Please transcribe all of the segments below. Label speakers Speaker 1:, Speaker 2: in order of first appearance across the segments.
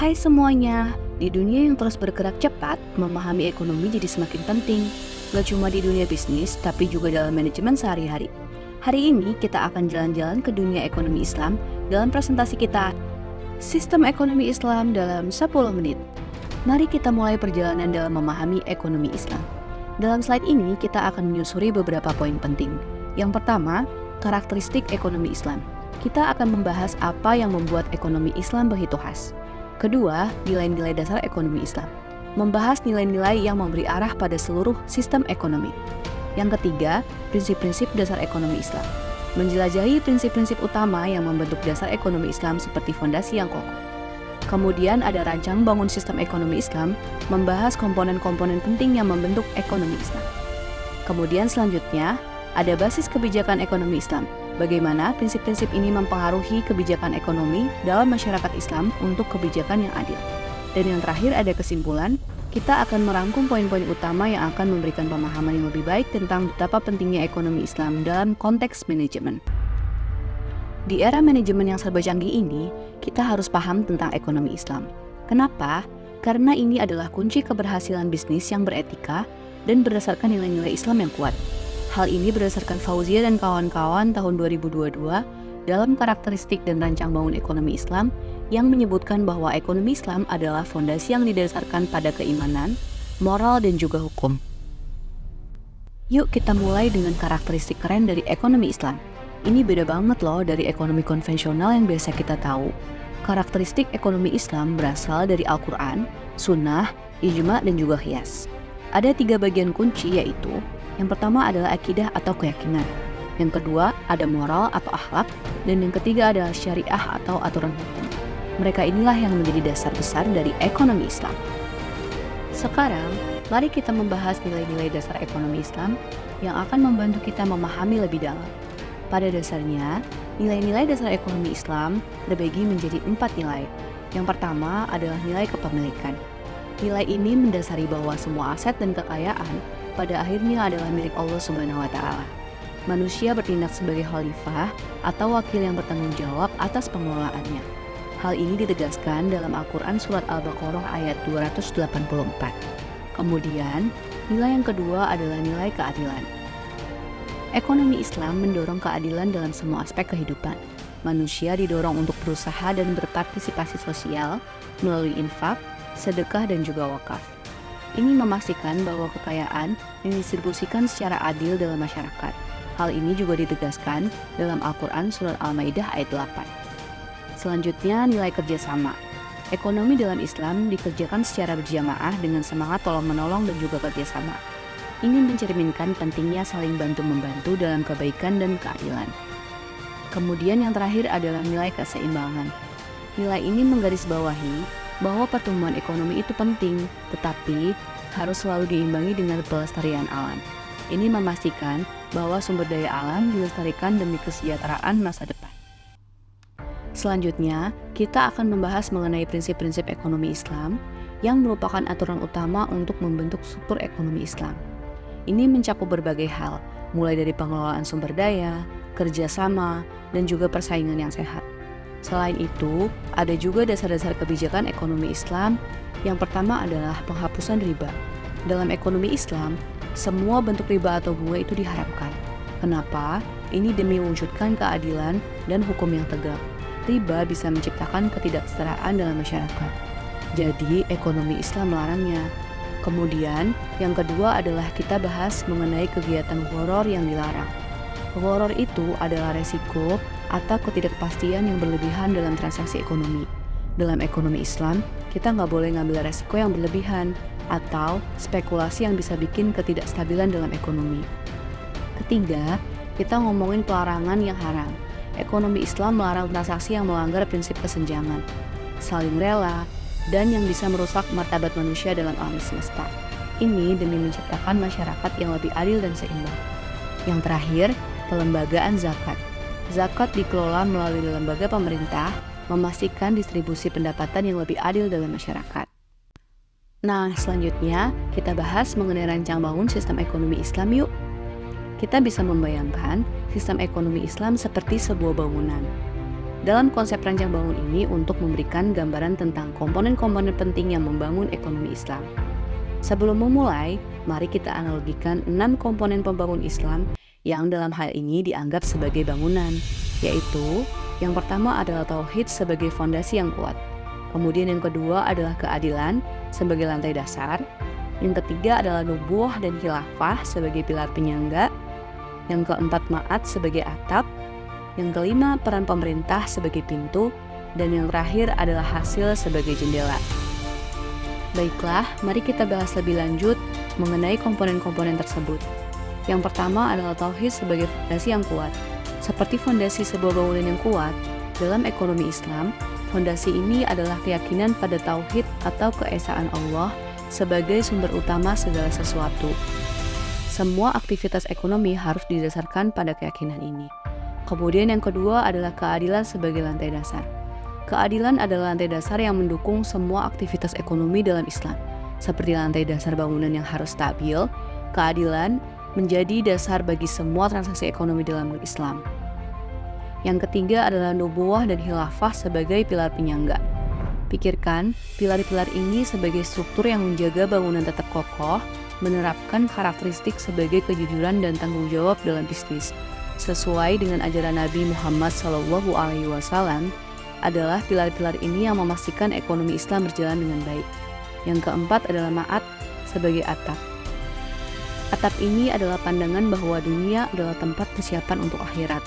Speaker 1: Hai semuanya, di dunia yang terus bergerak cepat, memahami ekonomi jadi semakin penting. Gak cuma di dunia bisnis, tapi juga dalam manajemen sehari-hari. Hari ini kita akan jalan-jalan ke dunia ekonomi Islam dalam presentasi kita, Sistem Ekonomi Islam dalam 10 menit. Mari kita mulai perjalanan dalam memahami ekonomi Islam. Dalam slide ini kita akan menyusuri beberapa poin penting. Yang pertama, karakteristik ekonomi Islam. Kita akan membahas apa yang membuat ekonomi Islam begitu khas. Kedua, nilai-nilai dasar ekonomi Islam. Membahas nilai-nilai yang memberi arah pada seluruh sistem ekonomi. Yang ketiga, prinsip-prinsip dasar ekonomi Islam. Menjelajahi prinsip-prinsip utama yang membentuk dasar ekonomi Islam seperti fondasi yang kokoh. Kemudian ada rancang bangun sistem ekonomi Islam, membahas komponen-komponen penting yang membentuk ekonomi Islam. Kemudian selanjutnya, ada basis kebijakan ekonomi Islam. Bagaimana prinsip-prinsip ini mempengaruhi kebijakan ekonomi dalam masyarakat Islam untuk kebijakan yang adil. Dan yang terakhir ada kesimpulan, kita akan merangkum poin-poin utama yang akan memberikan pemahaman yang lebih baik tentang betapa pentingnya ekonomi Islam dalam konteks manajemen. Di era manajemen yang serba canggih ini, kita harus paham tentang ekonomi Islam. Kenapa? Karena ini adalah kunci keberhasilan bisnis yang beretika dan berdasarkan nilai-nilai Islam yang kuat. Hal ini berdasarkan Fauzia dan kawan-kawan tahun 2022 dalam karakteristik dan rancang bangun ekonomi Islam yang menyebutkan bahwa ekonomi Islam adalah fondasi yang didasarkan pada keimanan, moral, dan juga hukum. Yuk kita mulai dengan karakteristik keren dari ekonomi Islam. Ini beda banget loh dari ekonomi konvensional yang biasa kita tahu. Karakteristik ekonomi Islam berasal dari Al-Quran, Sunnah, Ijma, dan juga Qiyas. Ada 3 bagian kunci yaitu yang pertama adalah akidah atau keyakinan, yang kedua ada moral atau akhlak, dan yang ketiga adalah syariah atau aturan hukum. Mereka inilah yang menjadi dasar besar dari ekonomi Islam. Sekarang, mari kita membahas nilai-nilai dasar ekonomi Islam yang akan membantu kita memahami lebih dalam. Pada dasarnya, nilai-nilai dasar ekonomi Islam terbagi menjadi 4 nilai. Yang pertama adalah nilai kepemilikan. Nilai ini mendasari bahwa semua aset dan kekayaan pada akhirnya adalah milik Allah Subhanahu wa Ta'ala. Manusia bertindak sebagai khalifah atau wakil yang bertanggung jawab atas pengelolaannya. Hal ini ditegaskan dalam Al-Quran Surat Al-Baqarah ayat 284. Kemudian, nilai yang kedua adalah nilai keadilan. Ekonomi Islam mendorong keadilan dalam semua aspek kehidupan. Manusia didorong untuk berusaha dan berpartisipasi sosial melalui infak, sedekah, dan juga wakaf. Ini memastikan bahwa kekayaan didistribusikan secara adil dalam masyarakat. Hal ini juga ditegaskan dalam Al-Quran Surat Al-Maidah ayat 8. Selanjutnya, nilai kerjasama. Ekonomi dalam Islam dikerjakan secara berjamaah dengan semangat tolong-menolong dan juga kerjasama. Ini mencerminkan pentingnya saling bantu-membantu dalam kebaikan dan keadilan. Kemudian yang terakhir adalah nilai keseimbangan. Nilai ini menggarisbawahi bahwa pertumbuhan ekonomi itu penting, tetapi harus selalu diimbangi dengan pelestarian alam. Ini memastikan bahwa sumber daya alam dilestarikan demi kesejahteraan masa depan. Selanjutnya, kita akan membahas mengenai prinsip-prinsip ekonomi Islam yang merupakan aturan utama untuk membentuk struktur ekonomi Islam. Ini mencakup berbagai hal, mulai dari pengelolaan sumber daya, kerjasama, dan juga persaingan yang sehat. Selain itu, ada juga dasar-dasar kebijakan ekonomi Islam. Yang pertama adalah penghapusan riba. Dalam ekonomi Islam, semua bentuk riba atau bunga itu diharamkan. Kenapa? Ini demi mewujudkan keadilan dan hukum yang tegak. Riba bisa menciptakan ketidaksetaraan dalam masyarakat. Jadi, ekonomi Islam melarangnya. Kemudian, yang kedua adalah kita bahas mengenai kegiatan gharar yang dilarang. Gharar itu adalah resiko atau ketidakpastian yang berlebihan dalam transaksi ekonomi. Dalam ekonomi Islam, kita nggak boleh ngambil resiko yang berlebihan atau spekulasi yang bisa bikin ketidakstabilan dalam ekonomi. Ketiga, kita ngomongin pelarangan yang haram. Ekonomi Islam melarang transaksi yang melanggar prinsip kesenjangan, saling rela, dan yang bisa merusak martabat manusia dalam alam semesta. Ini demi menciptakan masyarakat yang lebih adil dan seimbang. Yang terakhir, pelembagaan zakat. Zakat dikelola melalui lembaga pemerintah, memastikan distribusi pendapatan yang lebih adil dalam masyarakat. Nah, selanjutnya kita bahas mengenai rancang bangun sistem ekonomi Islam yuk. Kita bisa membayangkan sistem ekonomi Islam seperti sebuah bangunan. Dalam konsep rancang bangun ini untuk memberikan gambaran tentang komponen-komponen penting yang membangun ekonomi Islam. Sebelum memulai, mari kita analogikan 6 komponen pembangun Islam yang dalam hal ini dianggap sebagai bangunan, yaitu yang pertama adalah tauhid sebagai fondasi yang kuat. Kemudian yang kedua adalah keadilan sebagai lantai dasar. Yang ketiga adalah nubuwah dan khilafah sebagai pilar penyangga. Yang keempat ma'at sebagai atap. Yang kelima peran pemerintah sebagai pintu. Dan yang terakhir adalah hasil sebagai jendela. Baiklah, mari kita bahas lebih lanjut mengenai komponen-komponen tersebut. Yang pertama adalah tauhid sebagai fondasi yang kuat. Seperti fondasi sebuah bangunan yang kuat, dalam ekonomi Islam, fondasi ini adalah keyakinan pada tauhid atau keesaan Allah sebagai sumber utama segala sesuatu. Semua aktivitas ekonomi harus didasarkan pada keyakinan ini. Kemudian yang kedua adalah keadilan sebagai lantai dasar. Keadilan adalah lantai dasar yang mendukung semua aktivitas ekonomi dalam Islam. Seperti lantai dasar bangunan yang harus stabil, keadilan menjadi dasar bagi semua transaksi ekonomi dalam Islam. Yang ketiga adalah nubuwah dan khilafah sebagai pilar penyangga. Pikirkan, pilar-pilar ini sebagai struktur yang menjaga bangunan tetap kokoh, menerapkan karakteristik sebagai kejujuran dan tanggung jawab dalam bisnis. Sesuai dengan ajaran Nabi Muhammad SAW, adalah pilar-pilar ini yang memastikan ekonomi Islam berjalan dengan baik. Yang keempat adalah ma'at sebagai atap. Atap ini adalah pandangan bahwa dunia adalah tempat persiapan untuk akhirat.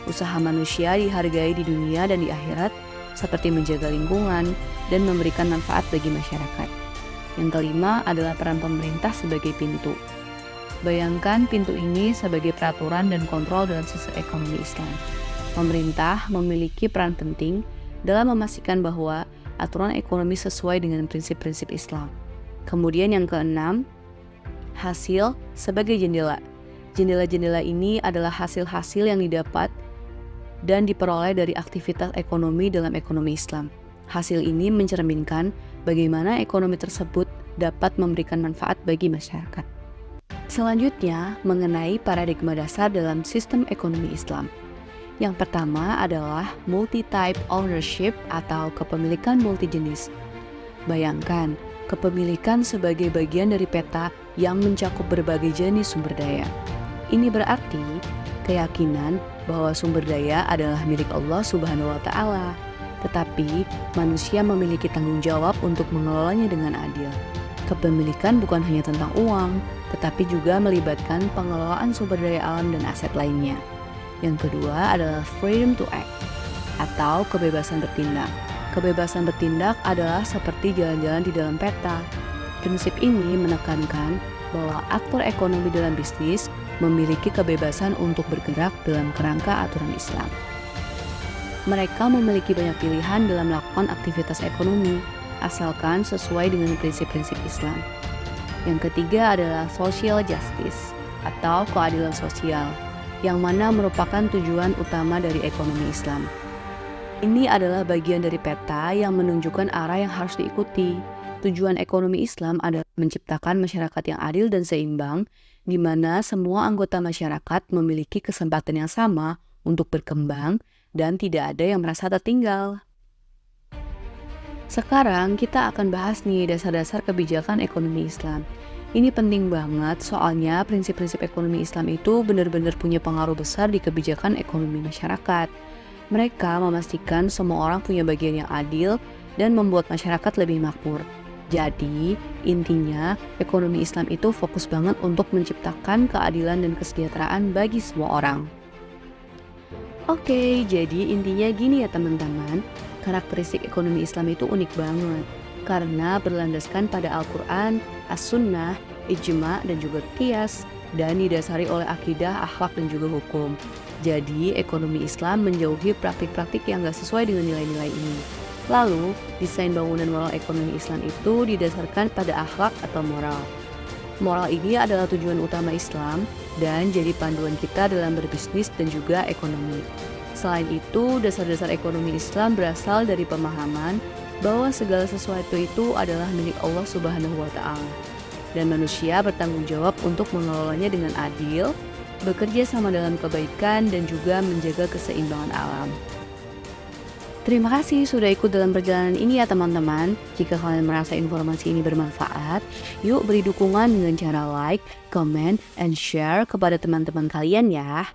Speaker 1: Usaha manusia dihargai di dunia dan di akhirat, seperti menjaga lingkungan dan memberikan manfaat bagi masyarakat. Yang kelima adalah peran pemerintah sebagai pintu. Bayangkan pintu ini sebagai peraturan dan kontrol dalam sistem ekonomi Islam. Pemerintah memiliki peran penting dalam memastikan bahwa aturan ekonomi sesuai dengan prinsip-prinsip Islam. Kemudian yang keenam, hasil sebagai jendela. Jendela-jendela ini adalah hasil-hasil yang didapat dan diperoleh dari aktivitas ekonomi dalam ekonomi Islam. Hasil ini mencerminkan bagaimana ekonomi tersebut dapat memberikan manfaat bagi masyarakat. Selanjutnya, mengenai paradigma dasar dalam sistem ekonomi Islam. Yang pertama adalah multi-type ownership atau kepemilikan multijenis. Bayangkan, kepemilikan sebagai bagian dari peta yang mencakup berbagai jenis sumber daya. Ini berarti keyakinan bahwa sumber daya adalah milik Allah Subhanahu wa Ta'ala, tetapi manusia memiliki tanggung jawab untuk mengelolanya dengan adil. Kepemilikan bukan hanya tentang uang, tetapi juga melibatkan pengelolaan sumber daya alam dan aset lainnya. Yang kedua adalah freedom to act atau kebebasan bertindak. Kebebasan bertindak adalah seperti jalan-jalan di dalam peta. Prinsip ini menekankan bahwa aktor ekonomi dalam bisnis memiliki kebebasan untuk bergerak dalam kerangka aturan Islam. Mereka memiliki banyak pilihan dalam melakukan aktivitas ekonomi, asalkan sesuai dengan prinsip-prinsip Islam. Yang ketiga adalah social justice atau keadilan sosial, yang mana merupakan tujuan utama dari ekonomi Islam. Ini adalah bagian dari peta yang menunjukkan arah yang harus diikuti. Tujuan ekonomi Islam adalah menciptakan masyarakat yang adil dan seimbang, di mana semua anggota masyarakat memiliki kesempatan yang sama untuk berkembang dan tidak ada yang merasa tertinggal. Sekarang kita akan bahas nih dasar-dasar kebijakan ekonomi Islam. Ini penting banget soalnya prinsip-prinsip ekonomi Islam itu benar-benar punya pengaruh besar di kebijakan ekonomi masyarakat. Mereka memastikan semua orang punya bagian yang adil dan membuat masyarakat lebih makmur. Jadi, intinya ekonomi Islam itu fokus banget untuk menciptakan keadilan dan kesejahteraan bagi semua orang. Oke, jadi intinya gini ya teman-teman, karakteristik ekonomi Islam itu unik banget karena berlandaskan pada Al-Quran, As-Sunnah, Ijma, dan juga Qiyas, dan didasari oleh akidah, akhlak, dan juga hukum. Jadi, ekonomi Islam menjauhi praktik-praktik yang gak sesuai dengan nilai-nilai ini. Lalu, desain bangunan moral ekonomi Islam itu didasarkan pada akhlak atau moral. Moral ini adalah tujuan utama Islam dan jadi panduan kita dalam berbisnis dan juga ekonomi. Selain itu, dasar-dasar ekonomi Islam berasal dari pemahaman bahwa segala sesuatu itu adalah milik Allah Subhanahu wa Ta'ala, dan manusia bertanggung jawab untuk mengelolanya dengan adil, bekerja sama dalam kebaikan, dan juga menjaga keseimbangan alam. Terima kasih sudah ikut dalam perjalanan ini ya teman-teman. Jika kalian merasa informasi ini bermanfaat, yuk beri dukungan dengan cara like, comment, and share kepada teman-teman kalian ya.